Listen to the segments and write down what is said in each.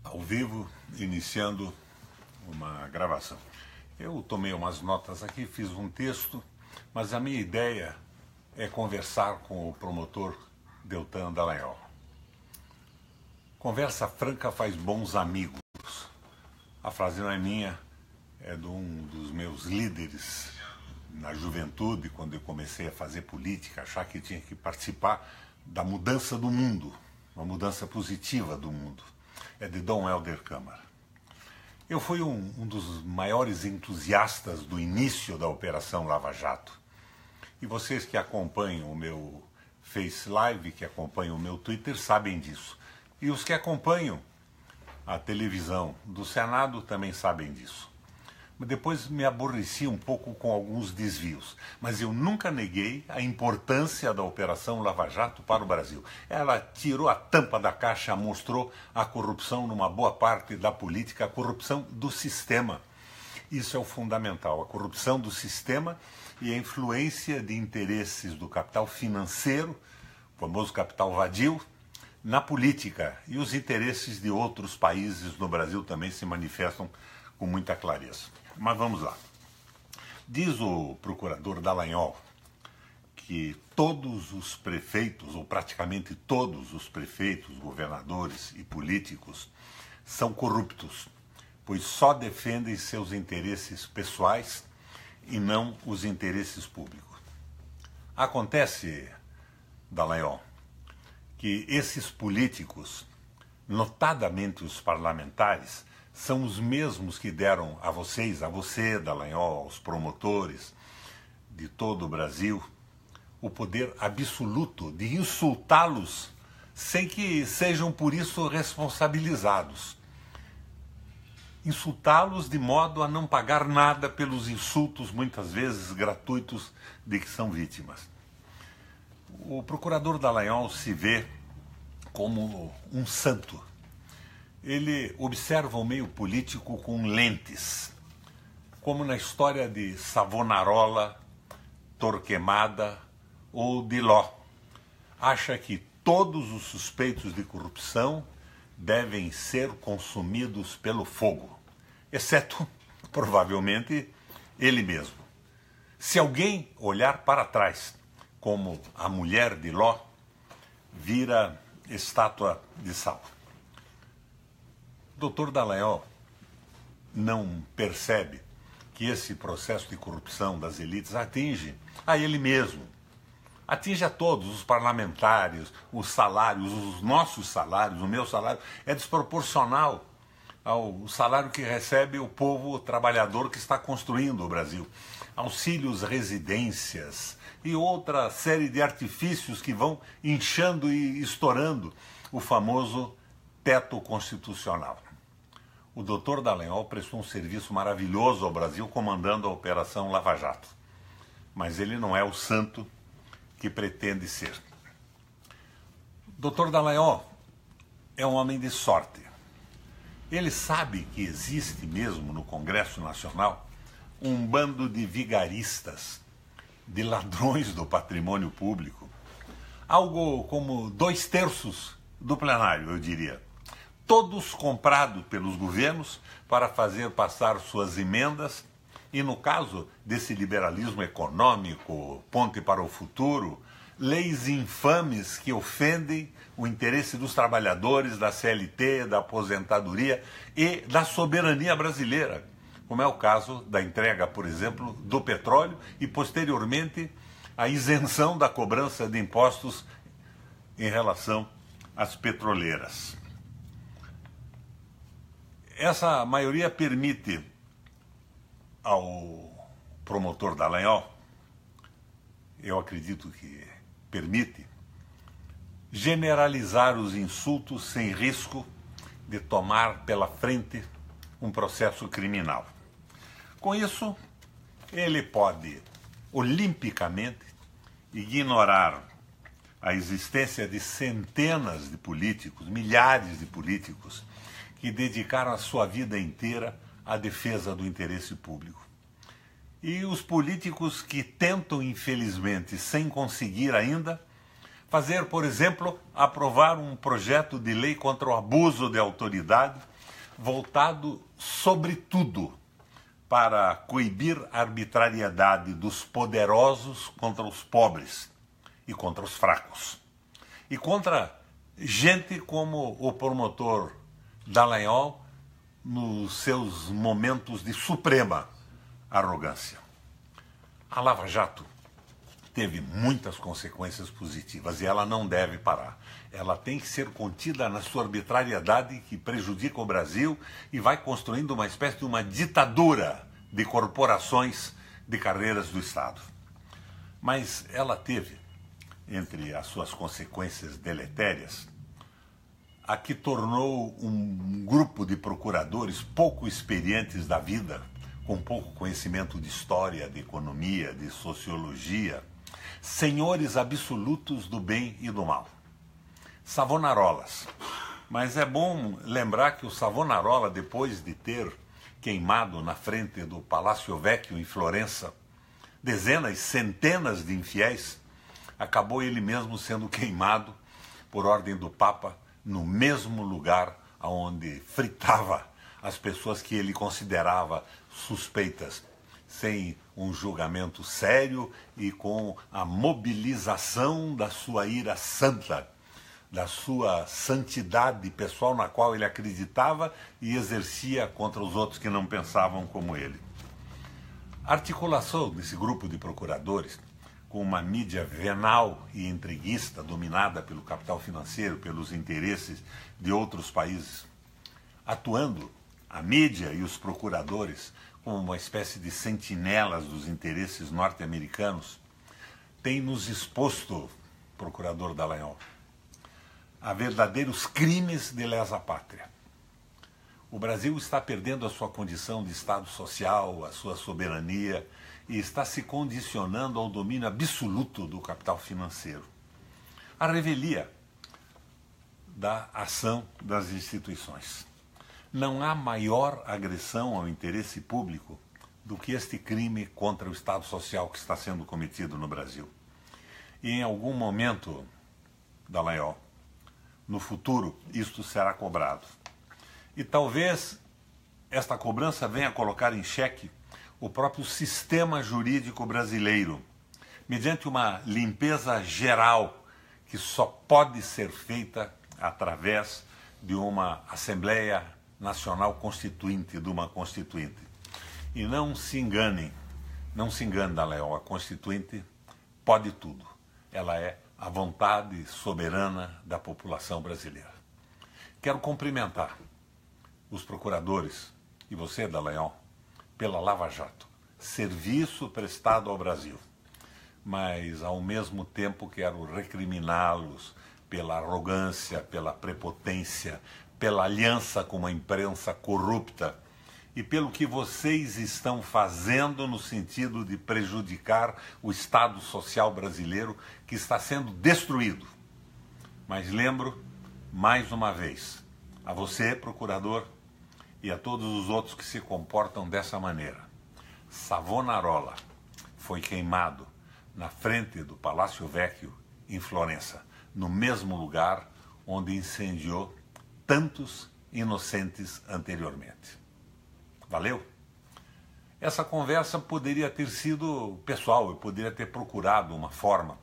ao vivo, iniciando uma gravação. Eu tomei umas notas aqui, fiz um texto, mas a minha ideia é conversar com o promotor Deltan Dallagnol. Conversa franca faz bons amigos. A frase não é minha, é de um dos meus líderes na juventude, quando eu comecei a fazer política, achar que tinha que participar da mudança do mundo, uma mudança positiva do mundo. É de Dom Helder Câmara. Eu fui um dos maiores entusiastas do início da Operação Lava Jato. E vocês que acompanham o meu Face Live, que acompanham o meu Twitter, sabem disso. E os que acompanham a televisão do Senado também sabem disso. Depois me aborreci um pouco com alguns desvios, mas eu nunca neguei a importância da Operação Lava Jato para o Brasil. Ela tirou a tampa da caixa, mostrou a corrupção numa boa parte da política, a corrupção do sistema. Isso é o fundamental, a corrupção do sistema e a influência de interesses do capital financeiro, o famoso capital vadio, na política. E os interesses de outros países no Brasil também se manifestam com muita clareza. Mas vamos lá. Diz o procurador Dallagnol que todos os prefeitos, ou praticamente todos os prefeitos, governadores e políticos, são corruptos, pois só defendem seus interesses pessoais e não os interesses públicos. Acontece, Dallagnol, que esses políticos, notadamente os parlamentares, são os mesmos que deram a vocês, a você, Dallagnol, aos promotores de todo o Brasil, o poder absoluto de insultá-los sem que sejam por isso responsabilizados. Insultá-los de modo a não pagar nada pelos insultos, muitas vezes gratuitos, de que são vítimas. O procurador Dallagnol se vê como um santo. Ele observa o meio político com lentes, como na história de Savonarola, Torquemada ou Diló. Acha que todos os suspeitos de corrupção devem ser consumidos pelo fogo, exceto, provavelmente, ele mesmo. Se alguém olhar para trás, como a mulher de Ló, vira estátua de sal. Dr. Dallagnol não percebe que esse processo de corrupção das elites atinge a ele mesmo, atinge a todos, os parlamentares, os salários, os nossos salários, o meu salário é desproporcional ao salário que recebe o povo trabalhador que está construindo o Brasil. Auxílios, residências e outra série de artifícios que vão inchando e estourando o famoso teto constitucional. O doutor Dallagnol prestou um serviço maravilhoso ao Brasil comandando a Operação Lava Jato. Mas ele não é o santo que pretende ser. Dr. Dallagnol é um homem de sorte. Ele sabe que existe mesmo no Congresso Nacional um bando de vigaristas, de ladrões do patrimônio público. Algo como 2/3 do plenário, eu diria. Todos comprados pelos governos para fazer passar suas emendas e, no caso desse liberalismo econômico, ponte para o futuro, leis infames que ofendem o interesse dos trabalhadores, da CLT, da aposentadoria e da soberania brasileira, como é o caso da entrega, por exemplo, do petróleo e, posteriormente, a isenção da cobrança de impostos em relação às petroleiras. Essa maioria permite ao promotor Dallagnol, eu acredito que permite, generalizar os insultos sem risco de tomar pela frente um processo criminal. Com isso, ele pode, olimpicamente, ignorar a existência de centenas de políticos, milhares de políticos, que dedicaram a sua vida inteira à defesa do interesse público. E os políticos que tentam, infelizmente, sem conseguir ainda, fazer, por exemplo, aprovar um projeto de lei contra o abuso de autoridade voltado, sobretudo, para coibir a arbitrariedade dos poderosos contra os pobres e contra os fracos. E contra gente como o promotor Dallagnol nos seus momentos de suprema arrogância. A Lava Jato teve muitas consequências positivas e ela não deve parar. Ela tem que ser contida na sua arbitrariedade que prejudica o Brasil e vai construindo uma espécie de uma ditadura de corporações de carreiras do Estado. Mas ela teve, entre as suas consequências deletérias, a que tornou um grupo de procuradores pouco experientes da vida, com pouco conhecimento de história, de economia, de sociologia, senhores absolutos do bem e do mal. Savonarolas. Mas é bom lembrar que o Savonarola, depois de ter queimado na frente do Palácio Vecchio em Florença dezenas, centenas de infiéis, acabou ele mesmo sendo queimado por ordem do Papa no mesmo lugar onde fritava as pessoas que ele considerava suspeitas, sem um julgamento sério e com a mobilização da sua ira santa, da sua santidade pessoal na qual ele acreditava e exercia contra os outros que não pensavam como ele. A articulação desse grupo de procuradores com uma mídia venal e intriguista dominada pelo capital financeiro, pelos interesses de outros países, atuando a mídia e os procuradores como uma espécie de sentinelas dos interesses norte-americanos, tem nos exposto, procurador Dallagnol, a verdadeiros crimes de lesa pátria. O Brasil está perdendo a sua condição de Estado social, a sua soberania, e está se condicionando ao domínio absoluto do capital financeiro. A revelia da ação das instituições. Não há maior agressão ao interesse público do que este crime contra o Estado social que está sendo cometido no Brasil. E em algum momento, Dallagnol, no futuro, isto será cobrado. E talvez esta cobrança venha colocar em xeque o próprio sistema jurídico brasileiro, mediante uma limpeza geral que só pode ser feita através de uma Assembleia Nacional Constituinte, de uma Constituinte. E não se engane, Dallagnol, a Constituinte pode tudo. Ela é a vontade soberana da população brasileira. Quero cumprimentar os procuradores e você, Dallagnol, pela Lava Jato, serviço prestado ao Brasil. Mas, ao mesmo tempo, quero recriminá-los pela arrogância, pela prepotência, pela aliança com uma imprensa corrupta e pelo que vocês estão fazendo no sentido de prejudicar o Estado social brasileiro que está sendo destruído. Mas lembro, mais uma vez, a você, procurador, e a todos os outros que se comportam dessa maneira. Savonarola foi queimado na frente do Palácio Vecchio, em Florença, no mesmo lugar onde incendiou tantos inocentes anteriormente. Valeu? Essa conversa poderia ter sido pessoal, eu poderia ter procurado uma forma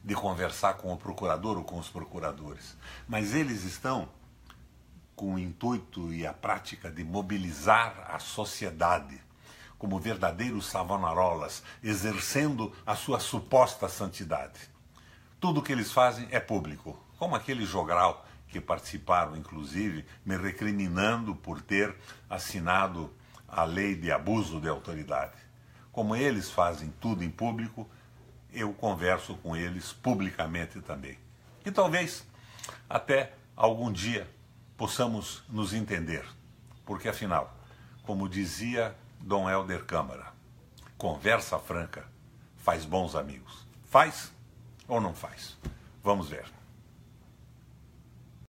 de conversar com o procurador ou com os procuradores, mas eles estão com o intuito e a prática de mobilizar a sociedade como verdadeiros savonarolas, exercendo a sua suposta santidade. Tudo o que eles fazem é público, como aquele jogral que participaram, inclusive, me recriminando por ter assinado a lei de abuso de autoridade. Como eles fazem tudo em público, eu converso com eles publicamente também. E talvez até algum dia possamos nos entender, porque afinal, como dizia Dom Helder Câmara, conversa franca faz bons amigos. Faz ou não faz? Vamos ver.